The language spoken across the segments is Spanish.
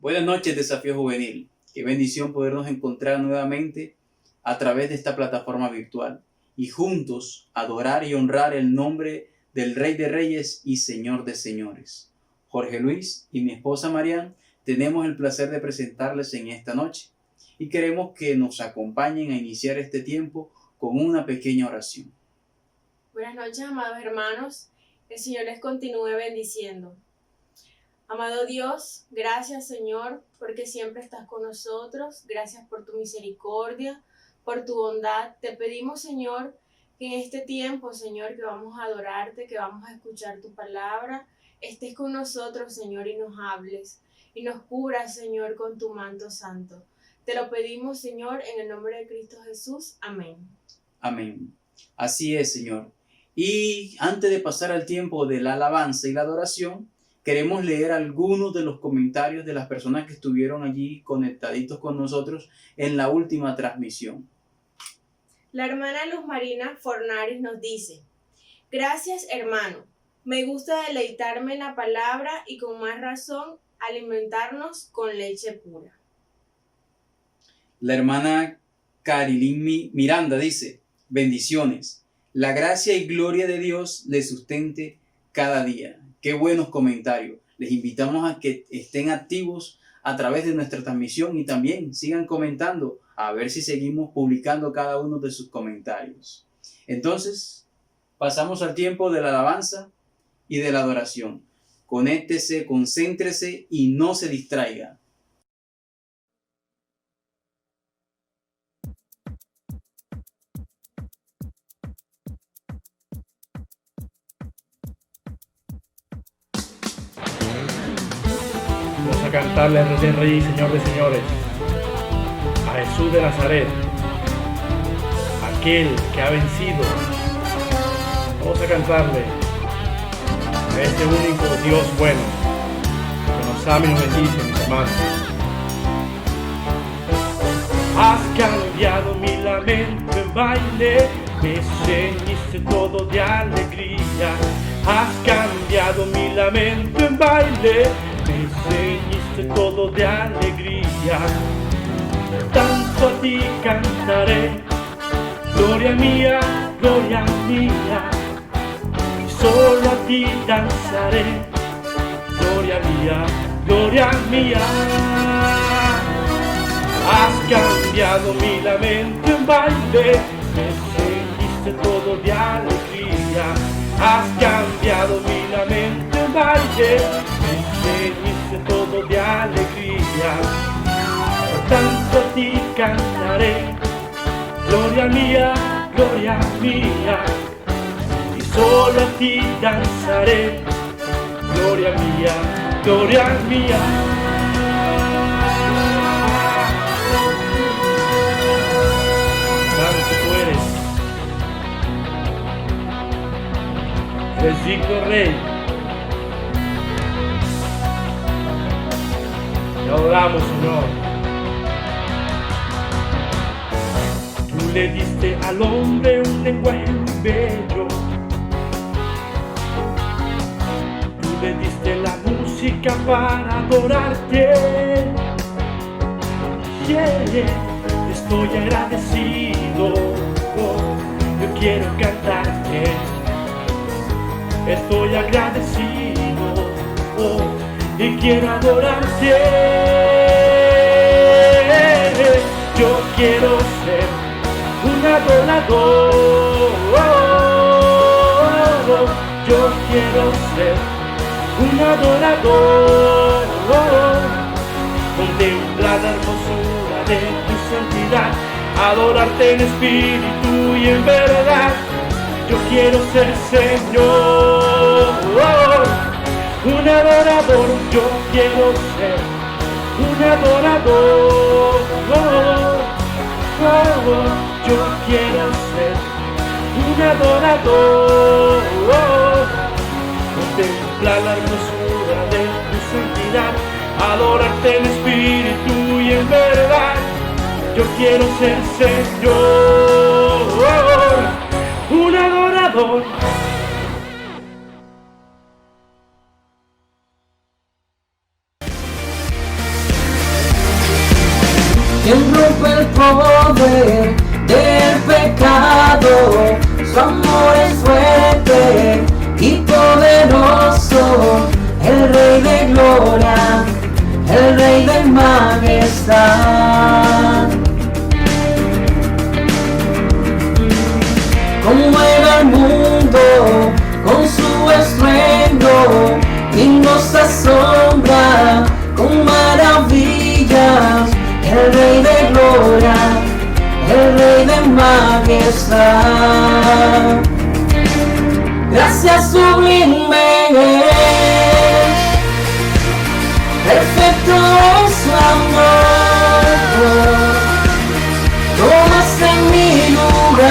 Buenas noches, Desafío Juvenil. Qué bendición podernos encontrar nuevamente a través de esta plataforma virtual y juntos adorar y honrar el nombre del Rey de Reyes y Señor de Señores. Jorge Luis y mi esposa Marian tenemos el placer de presentarles en esta noche y queremos que nos acompañen a iniciar este tiempo con una pequeña oración. Buenas noches, amados hermanos. El Señor les continúe bendiciendo. Amado Dios, gracias Señor, porque siempre estás con nosotros. Gracias por tu misericordia, por tu bondad. Te pedimos, Señor, que en este tiempo, Señor, que vamos a adorarte, que vamos a escuchar tu palabra, estés con nosotros, Señor, y nos hables. Y nos cubras, Señor, con tu manto santo. Te lo pedimos, Señor, en el nombre de Cristo Jesús. Amén. Amén. Así es, Señor. Y antes de pasar al tiempo de la alabanza y la adoración, queremos leer algunos de los comentarios de las personas que estuvieron allí conectaditos con nosotros en la última transmisión. La hermana Luz Marina Fornaris nos dice: gracias, hermano. Me gusta deleitarme en la palabra y con más razón alimentarnos con leche pura. La hermana Carilín Miranda dice: bendiciones. La gracia y gloria de Dios les sustente cada día. Qué buenos comentarios. Les invitamos a que estén activos a través de nuestra transmisión y también sigan comentando a ver si seguimos publicando cada uno de sus comentarios. Entonces, pasamos al tiempo de la alabanza y de la adoración. Conéctese, concéntrese y no se distraiga. Vamos a cantarle al Rey de Reyes y Señor de Señores, a Jesús de Nazaret, aquel que ha vencido. Vamos a cantarle a este único Dios bueno, que nos ama y nos bendice, mis hermanos. Has cambiado mi lamento en baile, me ceñiste todo de alegría. Has cambiado mi lamento en baile, me ceñiste todo de alegría. Tanto a ti cantaré, gloria mía, y solo a ti danzaré, gloria mía, gloria mía. Has cambiado mi lamento en baile, me ceñiste todo de alegría. Has cambiado mi lamento en baile, me ceñiste todo de alegría. Por tanto a ti cantaré, gloria mía, y solo a ti danzaré, gloria mía, gloria mía. Santo tú eres digno Rey. Te adoramos, Señor. Tú le diste al hombre un lenguaje muy bello. Tú le diste la música para adorarte. Estoy agradecido. Yo quiero cantarte. Estoy agradecido y quiero adorarte. Yo quiero ser un adorador. Yo quiero ser un adorador. Contemplar la hermosura de tu santidad, adorarte en espíritu y en verdad. Yo quiero ser, Señor, un adorador. Yo quiero ser un adorador. Yo quiero ser un adorador. Contemplar la hermosura de tu santidad, adorarte en espíritu y en verdad. Yo quiero ser, Señor, un adorador. belleza. Gracias sublime, perfecto es su amor. Tomaste mi lugar,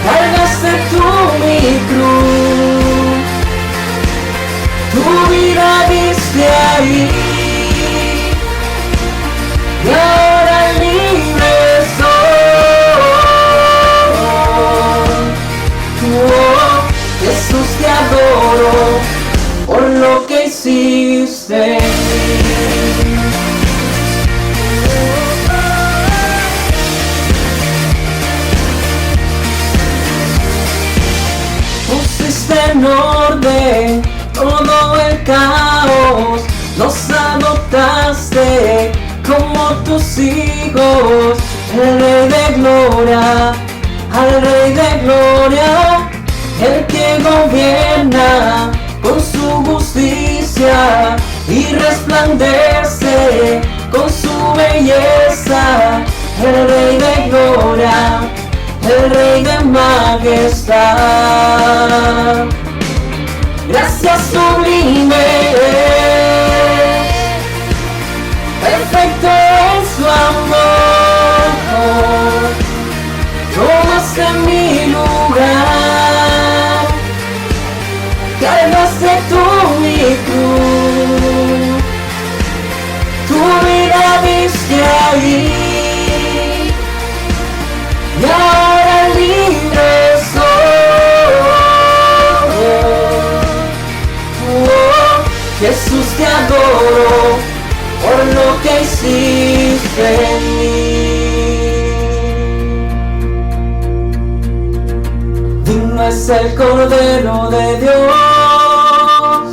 cargaste tú mi cruz, tu vida diste ahí, y ahora libre soy. Oh, Jesús, te adoro por lo que hiciste en mí. Pusiste en orden todo el caos, nos adoptaste como tus hijos, el Rey de Gloria, al Rey de Gloria, el que gobierna con su justicia y resplandece con su belleza, el Rey de Gloria, el Rey de majestad. Gracias sublime, perfecto es su amor. Tomaste mi lugar, cargaste tú mi cruz, tu vida diste ahí, y ahora libre soy. Oh, Jesús, te adoro por lo que hiciste en mí. Digno es el Cordero de Dios,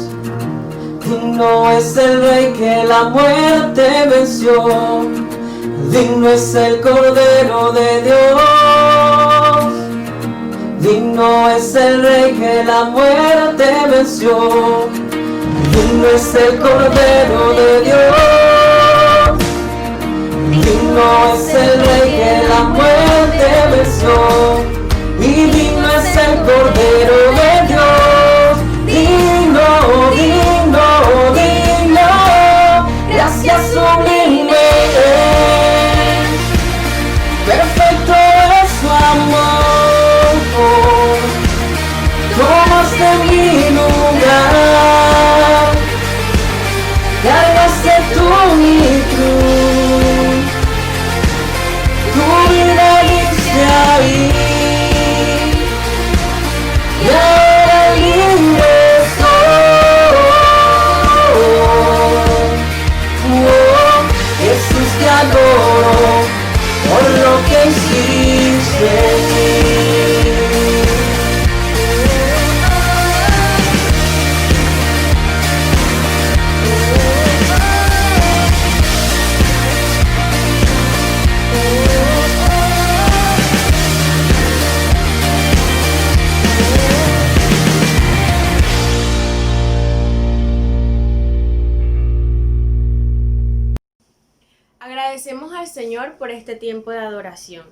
digno es el Rey que la muerte venció. Digno es el Cordero de Dios, digno es el Rey que la muerte venció. Digno es el Cordero de Dios, digno es el Rey que la muerte venció. Y digno es el Cordero de Dios, digno, digno, digno. Gracias sublime, perfecto es su amor. Tomaste mi lugar, cargaste tú mi cruz, tu vida diste ahí, y ahora libre soy. Oh, Jesús, te adoro por lo que hiciste en mí. Agradecemos al Señor por este tiempo de adoración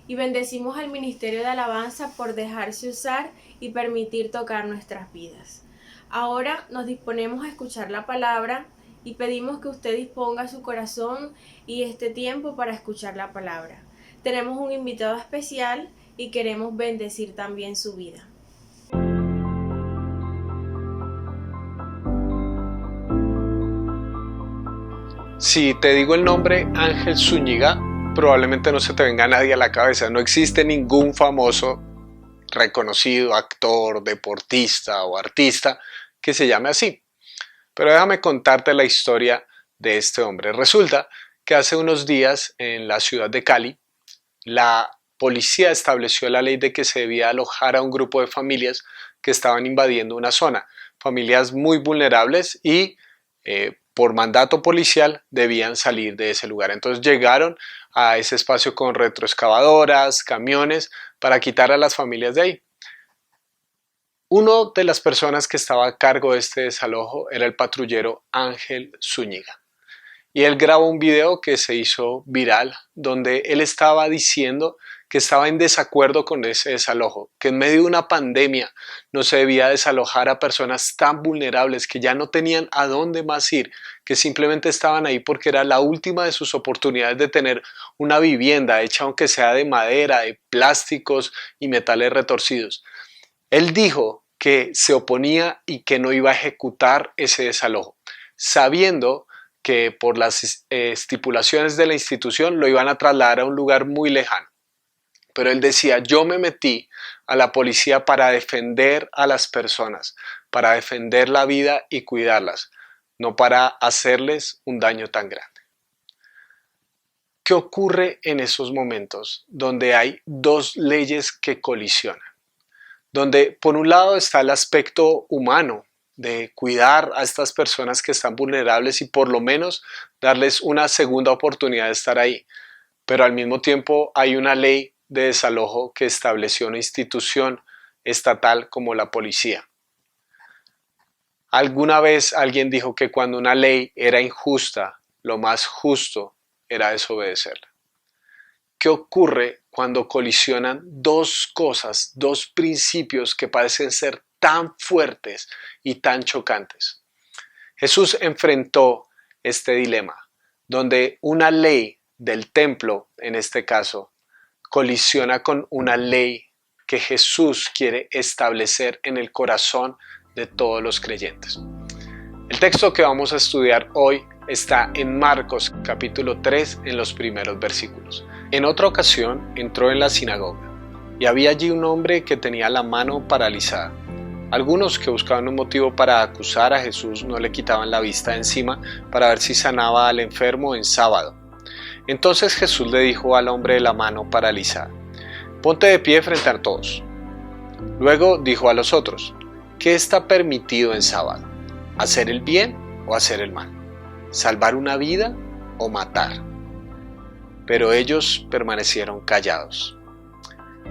y bendecimos al Ministerio de Alabanza por dejarse usar y permitir tocar nuestras vidas. Ahora nos disponemos a escuchar la palabra y pedimos que usted disponga su corazón y este tiempo para escuchar la palabra. Tenemos un invitado especial y queremos bendecir también su vida. Si te digo el nombre Ángel Zúñiga, probablemente no se te venga nadie a la cabeza. No existe ningún famoso, reconocido actor, deportista o artista que se llame así. Pero déjame contarte la historia de este hombre. Resulta que hace unos días en la ciudad de Cali, la policía estableció la ley de que se debía alojar a un grupo de familias que estaban invadiendo una zona. Familias muy vulnerables y por mandato policial debían salir de ese lugar. Entonces llegaron a ese espacio con retroexcavadoras, camiones, para quitar a las familias de ahí. Una de las personas que estaba a cargo de este desalojo era el patrullero Ángel Zúñiga. Y él grabó un video que se hizo viral, donde él estaba diciendo que estaba en desacuerdo con ese desalojo, que en medio de una pandemia no se debía desalojar a personas tan vulnerables que ya no tenían a dónde más ir, que simplemente estaban ahí porque era la última de sus oportunidades de tener una vivienda hecha aunque sea de madera, de plásticos y metales retorcidos. Él dijo que se oponía y que no iba a ejecutar ese desalojo, sabiendo que por las estipulaciones de la institución lo iban a trasladar a un lugar muy lejano. Pero él decía, yo me metí a la policía para defender a las personas, para defender la vida y cuidarlas, no para hacerles un daño tan grande. ¿Qué ocurre en esos momentos donde hay dos leyes que colisionan? Donde por un lado está el aspecto humano, de cuidar a estas personas que están vulnerables y por lo menos darles una segunda oportunidad de estar ahí. Pero al mismo tiempo hay una ley de desalojo que estableció una institución estatal como la policía. Alguna vez alguien dijo que cuando una ley era injusta, lo más justo era desobedecerla. ¿Qué ocurre cuando colisionan dos cosas, dos principios que parecen ser tan fuertes y tan chocantes? Jesús enfrentó este dilema, donde una ley del templo, en este caso, colisiona con una ley que Jesús quiere establecer en el corazón de todos los creyentes. El texto que vamos a estudiar hoy está en Marcos capítulo 3 en los primeros versículos. En otra ocasión entró en la sinagoga y había allí un hombre que tenía la mano paralizada. Algunos que buscaban un motivo para acusar a Jesús no le quitaban la vista de encima para ver si sanaba al enfermo en sábado. Entonces Jesús le dijo al hombre de la mano paralizada, ponte de pie frente a todos. Luego dijo a los otros, ¿qué está permitido en sábado? ¿Hacer el bien o hacer el mal? ¿Salvar una vida o matar? Pero ellos permanecieron callados.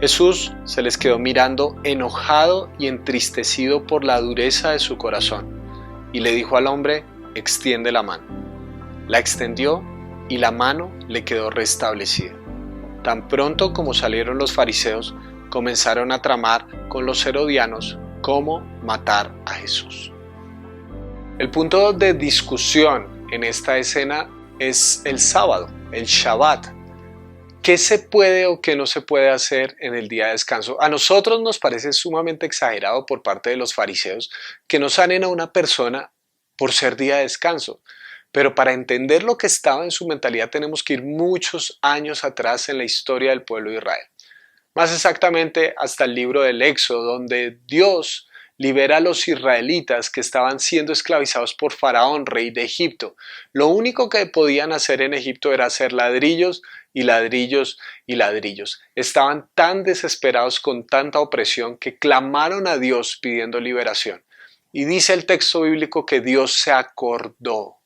Jesús se les quedó mirando enojado y entristecido por la dureza de su corazón y le dijo al hombre, extiende la mano. La extendió y la mano le quedó restablecida. Tan pronto como salieron los fariseos, comenzaron a tramar con los herodianos cómo matar a Jesús. El punto de discusión en esta escena es el sábado, el Shabbat. ¿Qué se puede o qué no se puede hacer en el día de descanso? A nosotros nos parece sumamente exagerado por parte de los fariseos que no sanen a una persona por ser día de descanso. Pero para entender lo que estaba en su mentalidad tenemos que ir muchos años atrás en la historia del pueblo de Israel. Más exactamente hasta el libro del Éxodo, donde Dios libera a los israelitas que estaban siendo esclavizados por Faraón, rey de Egipto. Lo único que podían hacer en Egipto era hacer ladrillos y ladrillos y ladrillos. Estaban tan desesperados con tanta opresión que clamaron a Dios pidiendo liberación. Y dice el texto bíblico que Dios se acordó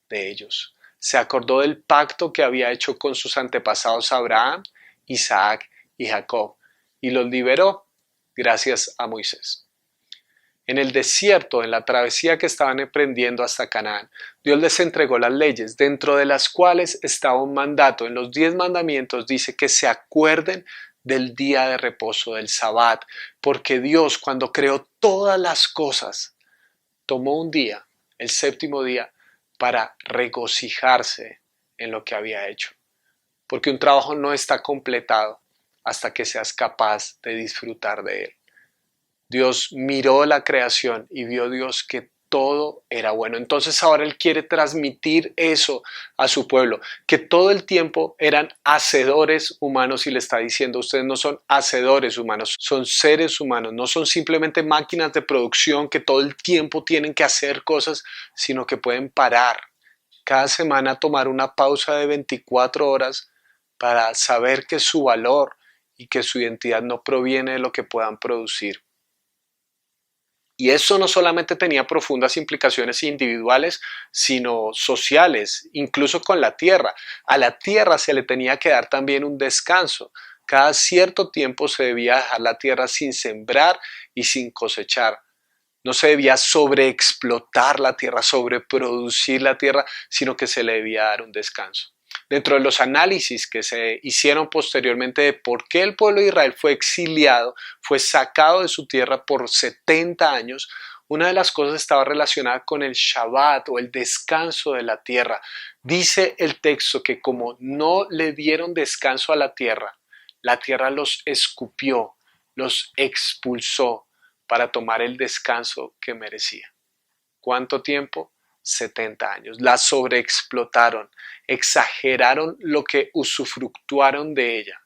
de ellos. Se acordó del pacto que había hecho con sus antepasados Abraham, Isaac y Jacob y los liberó gracias a Moisés. En el desierto, en la travesía que estaban emprendiendo hasta Canaán, Dios les entregó las leyes, dentro de las cuales estaba un mandato. En los 10 mandamientos dice que se acuerden del día de reposo, del Sabbat, porque Dios, cuando creó todas las cosas, tomó un día, el séptimo día, para regocijarse en lo que había hecho. Porque un trabajo no está completado hasta que seas capaz de disfrutar de él. Dios miró la creación y vio Dios que todo era bueno. Entonces ahora Él quiere transmitir eso a su pueblo, que todo el tiempo eran hacedores humanos y le está diciendo, ustedes no son hacedores humanos, son seres humanos, no son simplemente máquinas de producción que todo el tiempo tienen que hacer cosas, sino que pueden parar. Cada semana tomar una pausa de 24 horas para saber que su valor y que su identidad no proviene de lo que puedan producir. Y eso no solamente tenía profundas implicaciones individuales, sino sociales, incluso con la tierra. A la tierra se le tenía que dar también un descanso. Cada cierto tiempo se debía dejar la tierra sin sembrar y sin cosechar. no se debía sobreexplotar la tierra, sobreproducir la tierra, sino que se le debía dar un descanso. Dentro de los análisis que se hicieron posteriormente de por qué el pueblo de Israel fue exiliado, fue sacado de su tierra por 70 años, una de las cosas estaba relacionada con el Shabbat o el descanso de la tierra. Dice el texto que como no le dieron descanso a la tierra los escupió, los expulsó para tomar el descanso que merecía. ¿Cuánto tiempo? 70 años. La sobreexplotaron, exageraron lo que usufructuaron de ella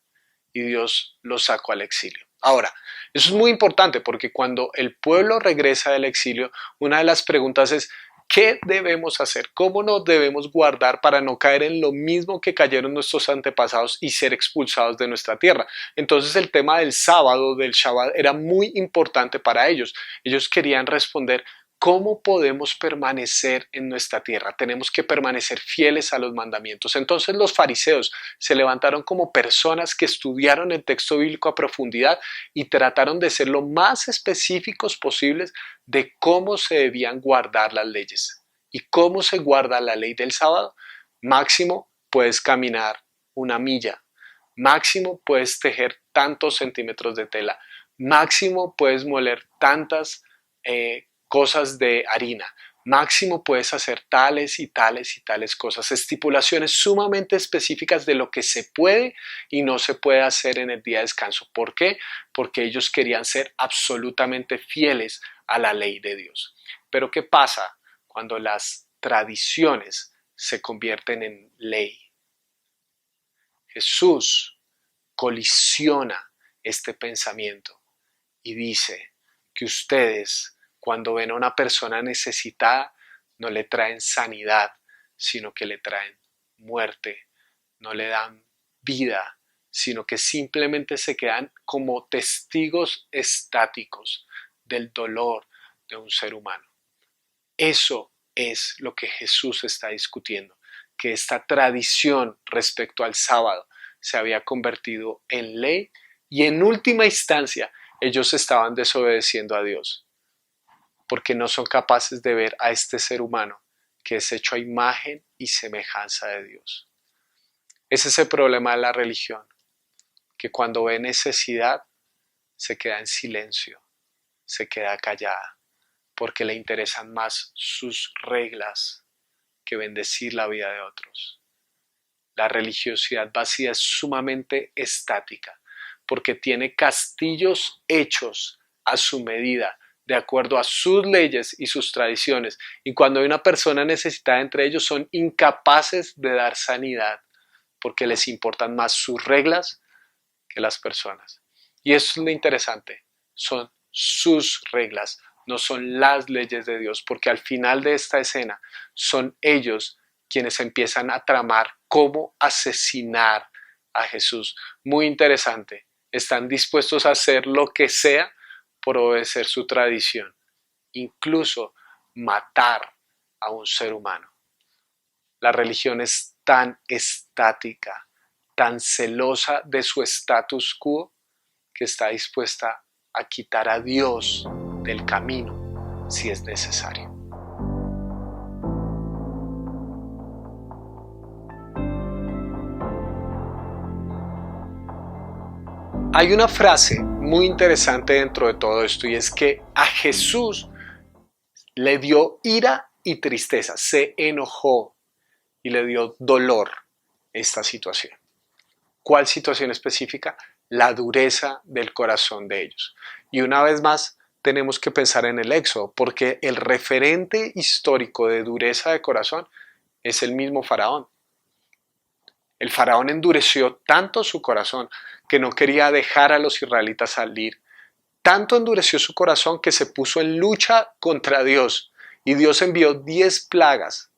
y Dios los sacó al exilio. Ahora, eso es muy importante porque cuando el pueblo regresa del exilio, una de las preguntas es, ¿qué debemos hacer? ¿Cómo nos debemos guardar para no caer en lo mismo que cayeron nuestros antepasados y ser expulsados de nuestra tierra? Entonces el tema del sábado, del Shabbat, era muy importante para ellos. Ellos querían responder, ¿cómo podemos permanecer en nuestra tierra? Tenemos que permanecer fieles a los mandamientos. Entonces los fariseos se levantaron como personas que estudiaron el texto bíblico a profundidad y trataron de ser lo más específicos posibles de cómo se debían guardar las leyes. ¿Y cómo se guarda la ley del sábado? Máximo puedes caminar 1 milla. Máximo puedes tejer tantos centímetros de tela. Máximo puedes moler tantas cosas de harina. Máximo puedes hacer tales y tales y tales cosas. Estipulaciones sumamente específicas de lo que se puede y no se puede hacer en el día de descanso. ¿Por qué? Porque ellos querían ser absolutamente fieles a la ley de Dios. Pero ¿qué pasa cuando las tradiciones se convierten en ley? Jesús colisiona este pensamiento y dice que ustedes, cuando ven a una persona necesitada, no le traen sanidad, sino que le traen muerte. No le dan vida, sino que simplemente se quedan como testigos estáticos del dolor de un ser humano. Eso es lo que Jesús está discutiendo, que esta tradición respecto al sábado se había convertido en ley y en última instancia ellos estaban desobedeciendo a Dios, porque no son capaces de ver a este ser humano que es hecho a imagen y semejanza de Dios. Ese es el problema de la religión, que cuando ve necesidad se queda en silencio, se queda callada, porque le interesan más sus reglas que bendecir la vida de otros. La religiosidad vacía es sumamente estática, porque tiene castillos hechos a su medida, de acuerdo a sus leyes y sus tradiciones. Y cuando hay una persona necesitada entre ellos, son incapaces de dar sanidad, porque les importan más sus reglas que las personas. Y eso es lo interesante, son sus reglas, no son las leyes de Dios, porque al final de esta escena son ellos quienes empiezan a tramar cómo asesinar a Jesús. Muy interesante, están dispuestos a hacer lo que sea por obedecer su tradición, incluso matar a un ser humano. La religión es tan estática, tan celosa de su status quo, que está dispuesta a quitar a Dios del camino si es necesario. Hay una frase muy interesante dentro de todo esto y es que a Jesús le dio ira y tristeza, se enojó y le dio dolor esta situación. ¿Cuál situación específica? La dureza del corazón de ellos. Y una vez más tenemos que pensar en el Éxodo, porque el referente histórico de dureza de corazón es el mismo Faraón. El Faraón endureció tanto su corazón que no quería dejar a los israelitas salir. Tanto endureció su corazón que se puso en lucha contra Dios. Y Dios envió 10 plagas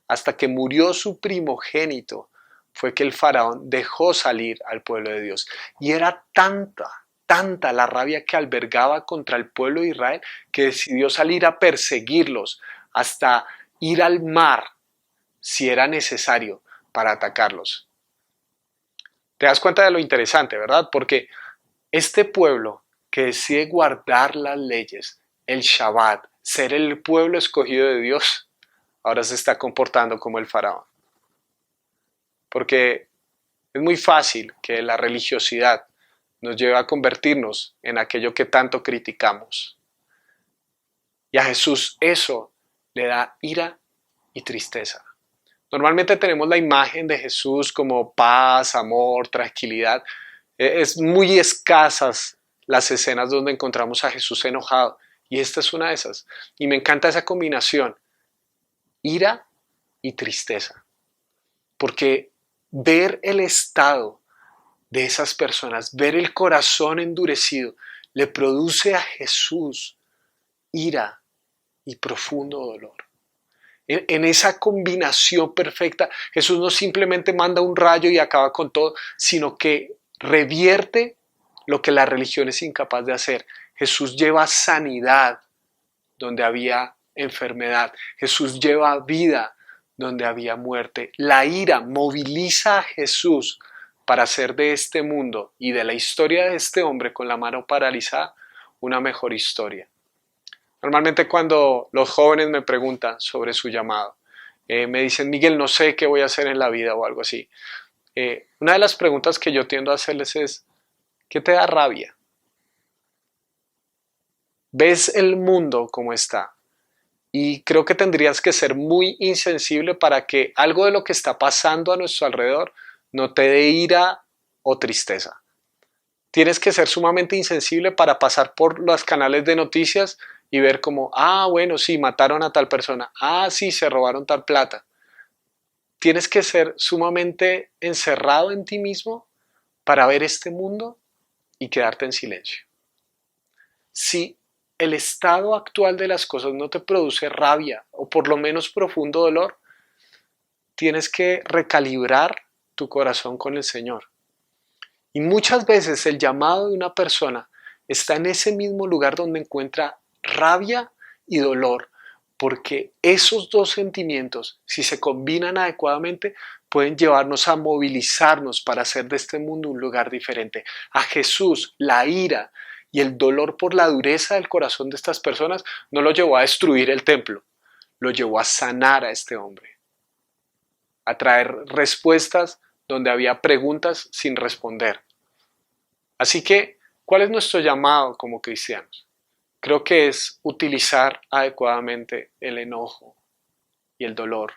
hasta que murió su primogénito. Fue que el Faraón dejó salir al pueblo de Dios. Y era tanta la rabia que albergaba contra el pueblo de Israel que decidió salir a perseguirlos hasta ir al mar si era necesario para atacarlos. Te das cuenta de lo interesante, ¿verdad? Porque este pueblo que decide guardar las leyes, el Shabbat, ser el pueblo escogido de Dios, ahora se está comportando como el faraón. Porque es muy fácil que la religiosidad nos lleve a convertirnos en aquello que tanto criticamos. Y a Jesús eso le da ira y tristeza. Normalmente tenemos la imagen de Jesús como paz, amor, tranquilidad. Es muy escasas las escenas donde encontramos a Jesús enojado. Y esta es una de esas. Y me encanta esa combinación. Ira y tristeza. Porque ver el estado de esas personas, ver el corazón endurecido, le produce a Jesús ira y profundo dolor. En esa combinación perfecta, Jesús no simplemente manda un rayo y acaba con todo, sino que revierte lo que la religión es incapaz de hacer. Jesús lleva sanidad donde había enfermedad. Jesús lleva vida donde había muerte. La ira moviliza a Jesús para hacer de este mundo y de la historia de este hombre con la mano paralizada una mejor historia. Normalmente cuando los jóvenes me preguntan sobre su llamado, me dicen, Miguel, no sé qué voy a hacer en la vida o algo así. Una de las preguntas que yo tiendo a hacerles es, ¿qué te da rabia? ¿Ves el mundo como está? Y creo que tendrías que ser muy insensible para que algo de lo que está pasando a nuestro alrededor no te dé ira o tristeza. Tienes que ser sumamente insensible para pasar por los canales de noticias y ver como, bueno, sí, mataron a tal persona, sí, se robaron tal plata. Tienes que ser sumamente encerrado en ti mismo para ver este mundo y quedarte en silencio. Si el estado actual de las cosas no te produce rabia o por lo menos profundo dolor, tienes que recalibrar tu corazón con el Señor. Y muchas veces el llamado de una persona está en ese mismo lugar donde encuentra rabia y dolor, porque esos dos sentimientos, si se combinan adecuadamente, pueden llevarnos a movilizarnos para hacer de este mundo un lugar diferente. A Jesús, la ira y el dolor por la dureza del corazón de estas personas no lo llevó a destruir el templo, lo llevó a sanar a este hombre, a traer respuestas donde había preguntas sin responder. Así que, ¿cuál es nuestro llamado como cristianos? Creo que es utilizar adecuadamente el enojo y el dolor,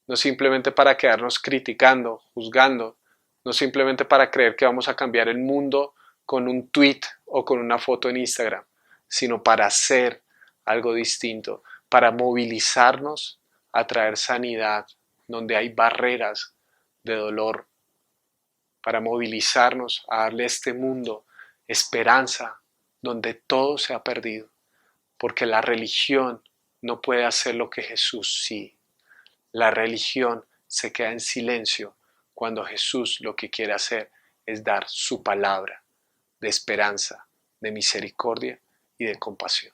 no simplemente para quedarnos criticando, juzgando, no simplemente para creer que vamos a cambiar el mundo con un tweet o con una foto en Instagram, sino para hacer algo distinto, para movilizarnos a traer sanidad donde hay barreras de dolor, para movilizarnos a darle a este mundo esperanza donde todo se ha perdido, porque la religión no puede hacer lo que Jesús sí. La religión se queda en silencio cuando Jesús lo que quiere hacer es dar su palabra de esperanza, de misericordia y de compasión.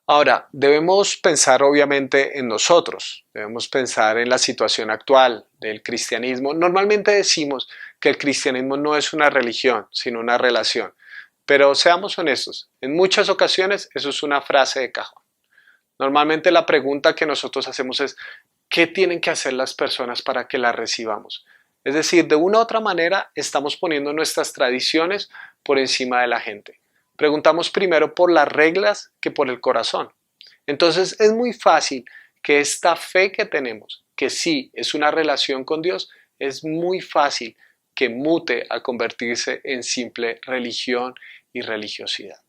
Ahora, debemos pensar obviamente en nosotros, debemos pensar en la situación actual del cristianismo. Normalmente decimos que el cristianismo no es una religión, sino una relación. Pero seamos honestos, en muchas ocasiones eso es una frase de cajón. Normalmente la pregunta que nosotros hacemos es, ¿qué tienen que hacer las personas para que la recibamos? Es decir, de una u otra manera estamos poniendo nuestras tradiciones por encima de la gente. Preguntamos primero por las reglas que por el corazón. Entonces es muy fácil que esta fe que tenemos, que sí es una relación con Dios, es muy fácil que mute a convertirse en simple religión y religiosidad.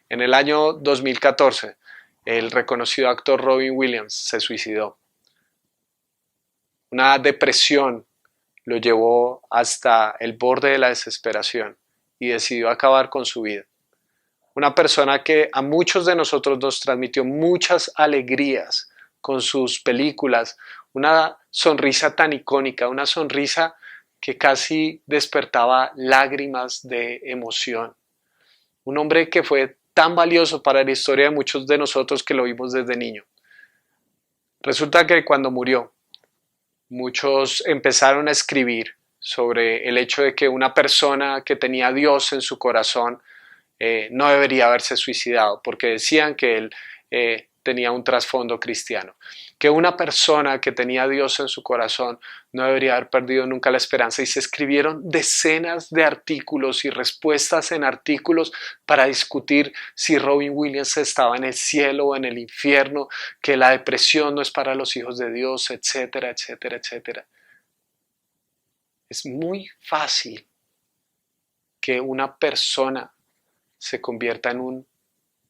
En el año 2014, el reconocido actor Robin Williams se suicidó. Una depresión lo llevó hasta el borde de la desesperación y decidió acabar con su vida. Una persona que a muchos de nosotros nos transmitió muchas alegrías con sus películas, una sonrisa tan icónica, una sonrisa que casi despertaba lágrimas de emoción. Un hombre que fue tan valioso para la historia de muchos de nosotros que lo vimos desde niño. Resulta que cuando murió, muchos empezaron a escribir sobre el hecho de que una persona que tenía a Dios en su corazón no debería haberse suicidado, porque decían que él tenía un trasfondo cristiano. Que una persona que tenía a Dios en su corazón no debería haber perdido nunca la esperanza, y se escribieron decenas de artículos y respuestas en artículos para discutir si Robin Williams estaba en el cielo o en el infierno, que la depresión no es para los hijos de Dios, etcétera, etcétera, etcétera. Es muy fácil que una persona se convierta en un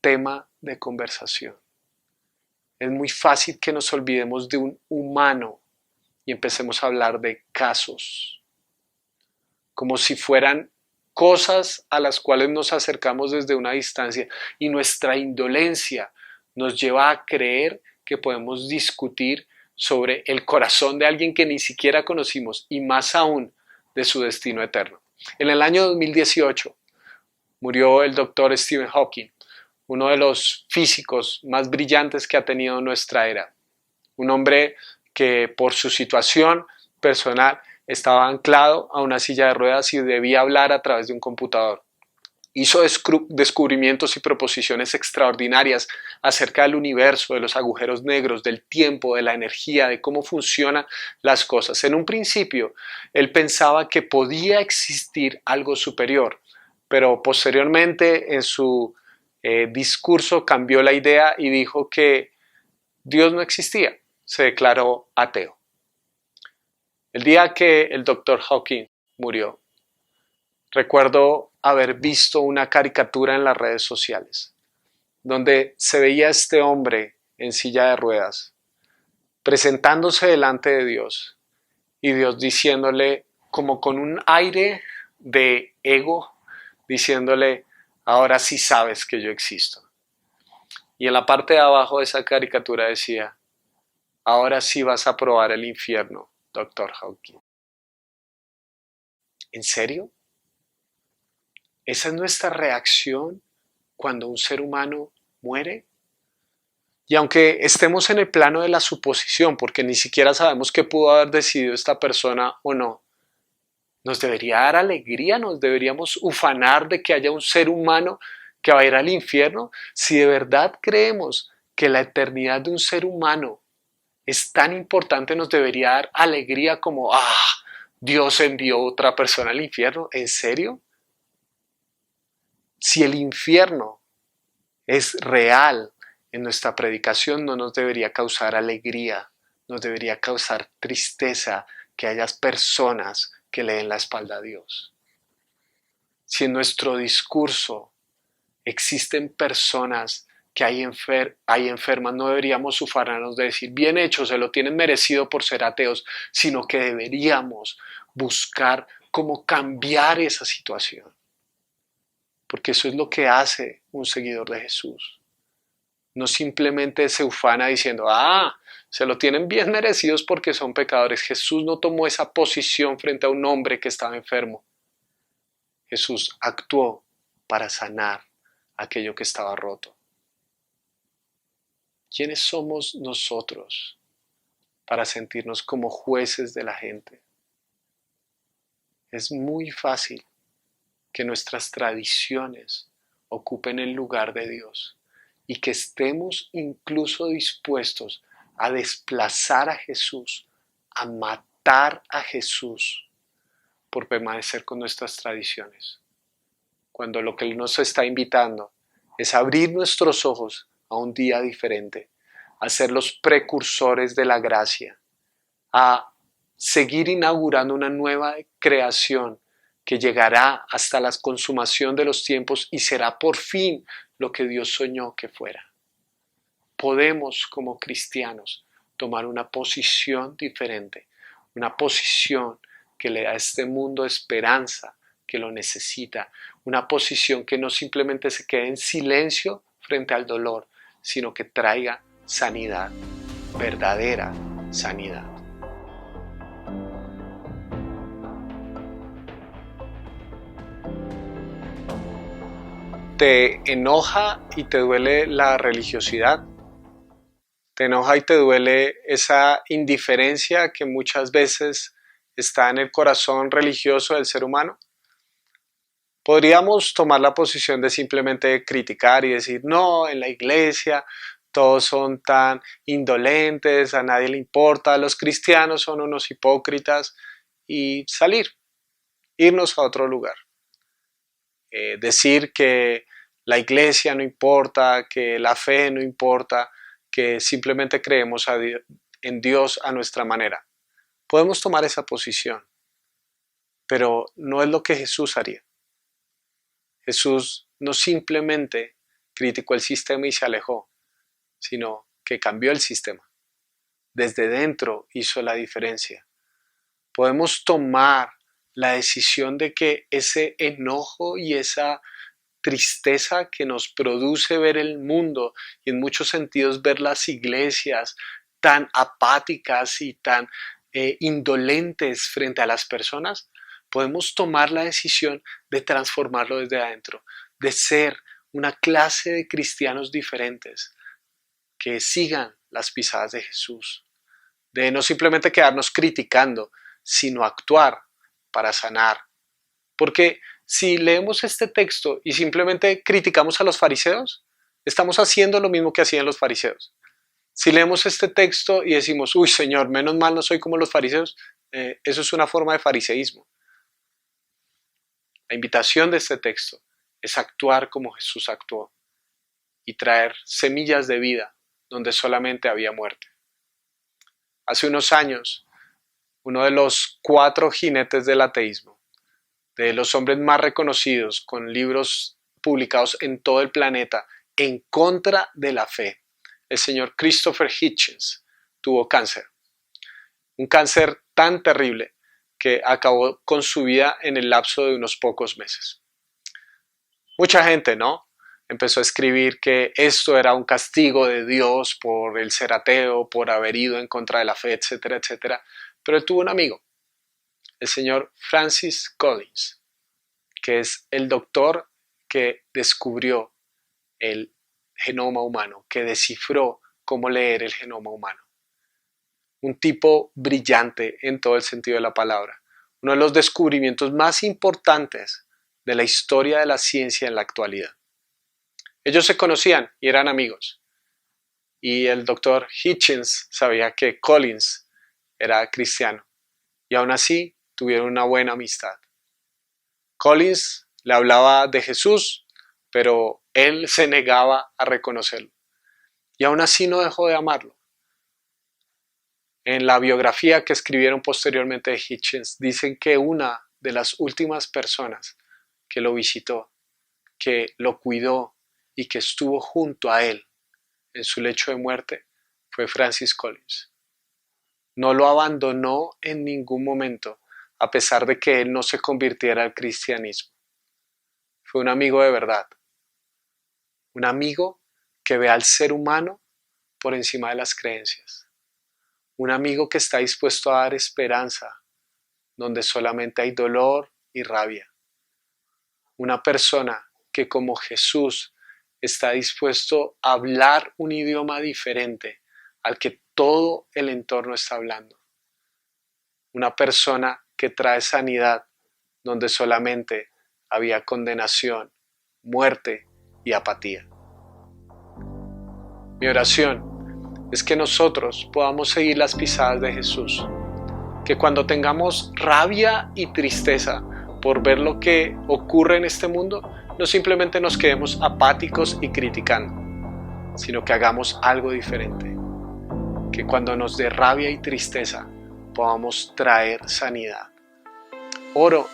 tema de conversación. Es muy fácil que nos olvidemos de un humano y empecemos a hablar de casos, como si fueran cosas a las cuales nos acercamos desde una distancia, y nuestra indolencia nos lleva a creer que podemos discutir sobre el corazón de alguien que ni siquiera conocimos, y más aún de su destino eterno. En el año 2018 murió el doctor Stephen Hawking, uno de los físicos más brillantes que ha tenido nuestra era. Un hombre que por su situación personal estaba anclado a una silla de ruedas y debía hablar a través de un computador. Hizo descubrimientos y proposiciones extraordinarias acerca del universo, de los agujeros negros, del tiempo, de la energía, de cómo funcionan las cosas. En un principio, él pensaba que podía existir algo superior, pero posteriormente en su discurso cambió la idea y dijo que Dios no existía. Se declaró ateo. El día que el doctor Hawking murió, recuerdo haber visto una caricatura en las redes sociales donde se veía a este hombre en silla de ruedas presentándose delante de Dios, y Dios diciéndole, como con un aire de ego, diciéndole: ahora sí sabes que yo existo. Y en la parte de abajo de esa caricatura decía: ahora sí vas a probar el infierno, Dr. Hawking. ¿En serio? ¿Esa es nuestra reacción cuando un ser humano muere? Y aunque estemos en el plano de la suposición, porque ni siquiera sabemos qué pudo haber decidido esta persona o no, nos debería dar alegría, nos deberíamos ufanar de que haya un ser humano que va a ir al infierno. Si de verdad creemos que la eternidad de un ser humano es tan importante, nos debería dar alegría como: Dios envió otra persona al infierno. ¿En serio? Si el infierno es real en nuestra predicación, no nos debería causar alegría, nos debería causar tristeza que haya personas que le den la espalda a Dios. Si en nuestro discurso existen personas que hay enfermas, no deberíamos ufanarnos de decir: bien hecho, se lo tienen merecido por ser ateos, sino que deberíamos buscar cómo cambiar esa situación. Porque eso es lo que hace un seguidor de Jesús. No simplemente se ufana diciendo: se lo tienen bien merecidos porque son pecadores. Jesús no tomó esa posición frente a un hombre que estaba enfermo. Jesús actuó para sanar aquello que estaba roto. ¿Quiénes somos nosotros para sentirnos como jueces de la gente? Es muy fácil que nuestras tradiciones ocupen el lugar de Dios y que estemos incluso dispuestos a desplazar a Jesús, a matar a Jesús por permanecer con nuestras tradiciones, cuando lo que Él nos está invitando es abrir nuestros ojos a un día diferente, a ser los precursores de la gracia, a seguir inaugurando una nueva creación que llegará hasta la consumación de los tiempos y será por fin lo que Dios soñó que fuera. Podemos, como cristianos, tomar una posición diferente, una posición que le da a este mundo esperanza que lo necesita, una posición que no simplemente se quede en silencio frente al dolor, sino que traiga sanidad, verdadera sanidad. ¿Te enoja y te duele la religiosidad? ¿Te enoja y te duele esa indiferencia que muchas veces está en el corazón religioso del ser humano? Podríamos tomar la posición de simplemente criticar y decir: no, en la iglesia todos son tan indolentes, a nadie le importa, los cristianos son unos hipócritas, y irnos a otro lugar. Decir que la iglesia no importa, que la fe no importa, que simplemente creemos en Dios a nuestra manera. Podemos tomar esa posición, pero no es lo que Jesús haría. Jesús no simplemente criticó el sistema y se alejó, sino que cambió el sistema. Desde dentro hizo la diferencia. Podemos tomar la decisión de que ese enojo y esa tristeza que nos produce ver el mundo y en muchos sentidos ver las iglesias tan apáticas y tan indolentes frente a las personas, podemos tomar la decisión de transformarlo desde adentro, de ser una clase de cristianos diferentes que sigan las pisadas de Jesús, de no simplemente quedarnos criticando, sino actuar para sanar. Porque si leemos este texto y simplemente criticamos a los fariseos, estamos haciendo lo mismo que hacían los fariseos. Si leemos este texto y decimos, uy Señor, menos mal no soy como los fariseos, eso es una forma de fariseísmo. La invitación de este texto es actuar como Jesús actuó y traer semillas de vida donde solamente había muerte. Hace unos años, uno de los 4 jinetes del ateísmo, de los hombres más reconocidos con libros publicados en todo el planeta en contra de la fe, el señor Christopher Hitchens, tuvo cáncer. Un cáncer tan terrible que acabó con su vida en el lapso de unos pocos meses. Mucha gente, ¿no?, empezó a escribir que esto era un castigo de Dios por el ser ateo, por haber ido en contra de la fe, etcétera, etcétera. Pero él tuvo un amigo, el señor Francis Collins, que es el doctor que descubrió el genoma humano, que descifró cómo leer el genoma humano. Un tipo brillante en todo el sentido de la palabra. Uno de los descubrimientos más importantes de la historia de la ciencia en la actualidad. Ellos se conocían y eran amigos. Y el doctor Hitchens sabía que Collins era cristiano. Y aún así tuvieron una buena amistad. Collins le hablaba de Jesús, pero él se negaba a reconocerlo. Y aún así no dejó de amarlo. En la biografía que escribieron posteriormente de Hitchens, dicen que una de las últimas personas que lo visitó, que lo cuidó y que estuvo junto a él en su lecho de muerte, fue Francis Collins. No lo abandonó en ningún momento, a pesar de que él no se convirtiera al cristianismo. Fue un amigo de verdad. Un amigo que ve al ser humano por encima de las creencias. Un amigo que está dispuesto a dar esperanza donde solamente hay dolor y rabia. Una persona que como Jesús está dispuesto a hablar un idioma diferente al que todo el entorno está hablando. Una persona que trae sanidad donde solamente había condenación, muerte y apatía. Mi oración es que nosotros podamos seguir las pisadas de Jesús, que cuando tengamos rabia y tristeza por ver lo que ocurre en este mundo, no simplemente nos quedemos apáticos y criticando, sino que hagamos algo diferente. Que cuando nos dé rabia y tristeza podamos traer sanidad. Oro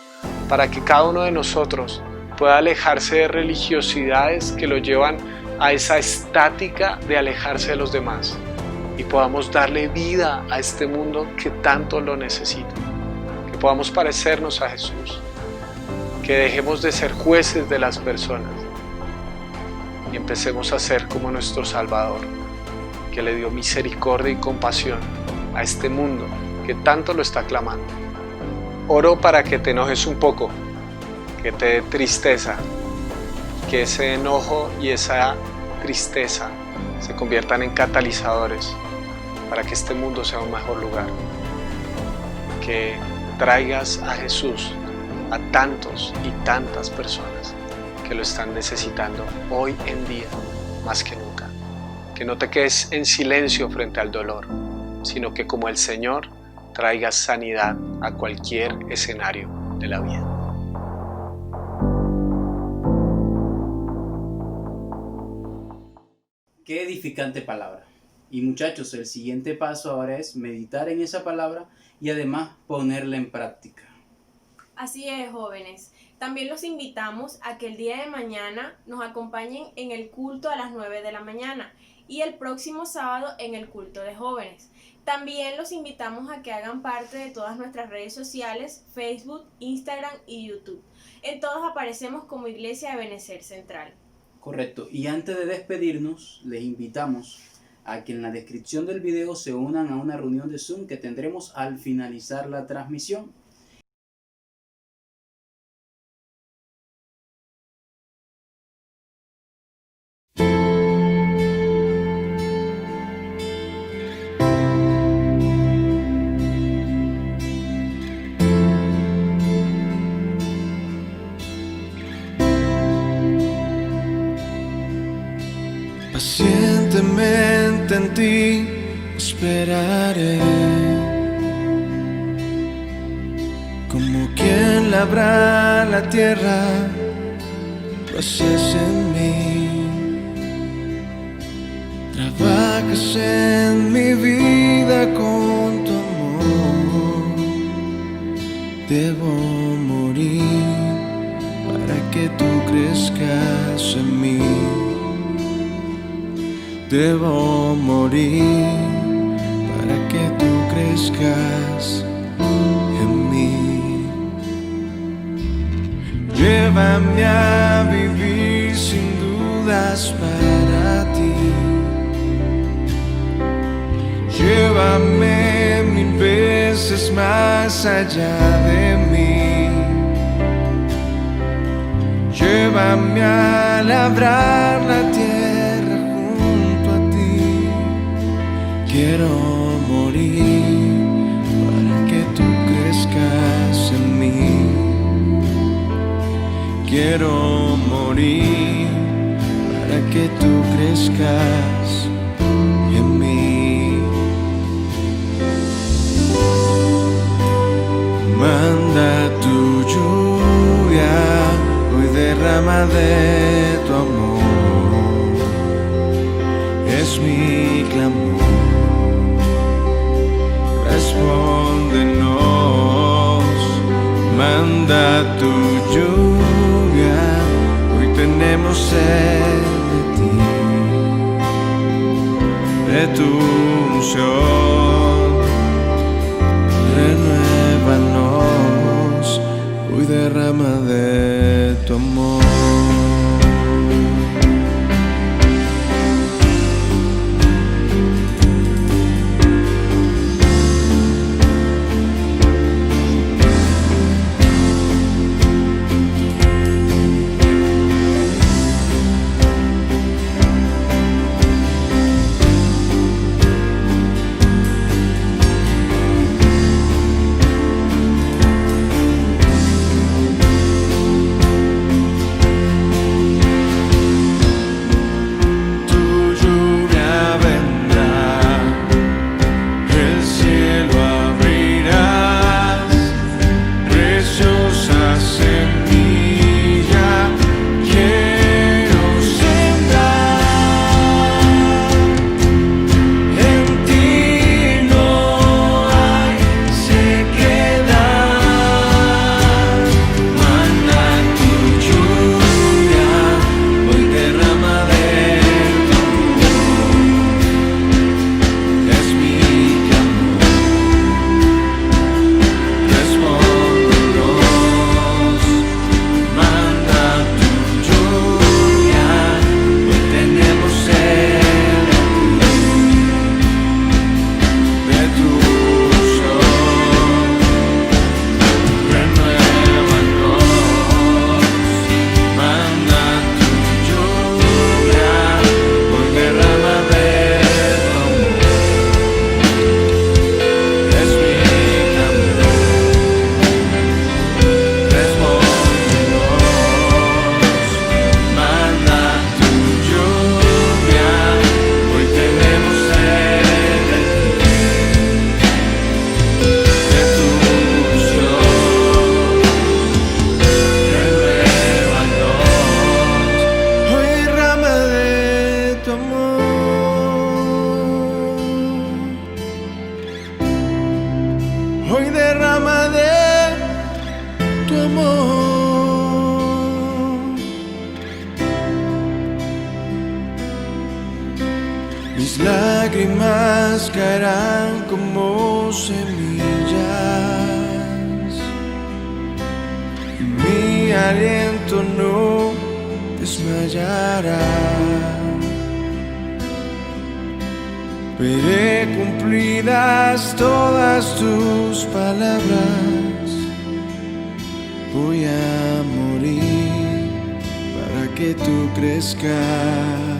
para que cada uno de nosotros pueda alejarse de religiosidades que lo llevan a esa estática de alejarse de los demás y podamos darle vida a este mundo que tanto lo necesita. Que podamos parecernos a Jesús. Que dejemos de ser jueces de las personas y empecemos a ser como nuestro Salvador, que le dio misericordia y compasión a este mundo que tanto lo está clamando. Oro para que te enojes un poco, que te dé tristeza, que ese enojo y esa tristeza se conviertan en catalizadores para que este mundo sea un mejor lugar. Que traigas a Jesús a tantos y tantas personas que lo están necesitando hoy en día más que nunca. que no te quedes en silencio frente al dolor, sino que como el Señor traigas sanidad a cualquier escenario de la vida. Qué edificante palabra. Y muchachos, el siguiente paso ahora es meditar en esa palabra y además ponerla en práctica. Así es, jóvenes. También los invitamos a que el día de mañana nos acompañen en el culto a las 9 de la mañana y el próximo sábado en el culto de jóvenes. También los invitamos a que hagan parte de todas nuestras redes sociales, Facebook, Instagram y YouTube. En todos aparecemos como Iglesia de Benecer Central. Correcto. Y antes de despedirnos, les invitamos a que en la descripción del video se unan a una reunión de Zoom que tendremos al finalizar la transmisión. Pacientemente en ti esperaré, como quien labra la tierra, lo haces en mí. Trabajas en mi vida con tu amor. Debo morir para que tú crezcas en mí. Debo morir para que tú crezcas en mí. Llévame a vivir sin dudas para ti. Llévame 1000 veces más allá de mí. Llévame a labrar la tierra junto a ti. Quiero morir para que tú crezcas en mí. Quiero morir para que tú crezcas en mí. Manda tu lluvia, hoy derrama de tu amor. Es mi clamor. Respóndenos, manda tu lluvia, hoy tenemos sed de ti, de tu unción. Renuévanos, hoy derrama de tu amor. Mis lágrimas caerán como semillas, mi aliento no desmayará. Veré cumplidas todas tus palabras. Voy a morir para que tú crezcas.